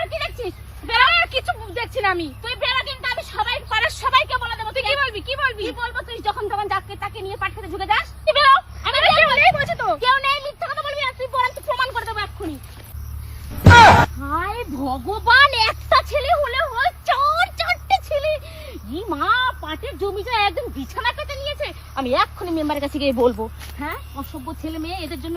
আর কি দেখছিস? বেরো। কিছু দেখছি না আমি। তুই বেরো, কিন্তু আমি সবাই পাড়ার সবাইকে বলে দেবো। তুই কি বলবি? কি বলবো? তুই যখন তখন যাকে তাকে নিয়ে পাট খেতে ঢুকে যাস। তুই বেরো। আমি বেরোই বলছি তো। কেউ নেই, মিথ্যা কথা বলবি না। তুই বরং প্রমাণ করে দেবো এক্ষুনি। হায় ভগবান, একটা ছেলে হলে হয়, চারটে ছেলে। ই মা, পাটের জমিটা একদম বিছানা পেতে নিয়েছে। আমি এক্ষুনি মেম্বারের কাছে গিয়ে বলবো। হ্যাঁ, অসভ্য ছেলে মেয়ে, এদের জন্য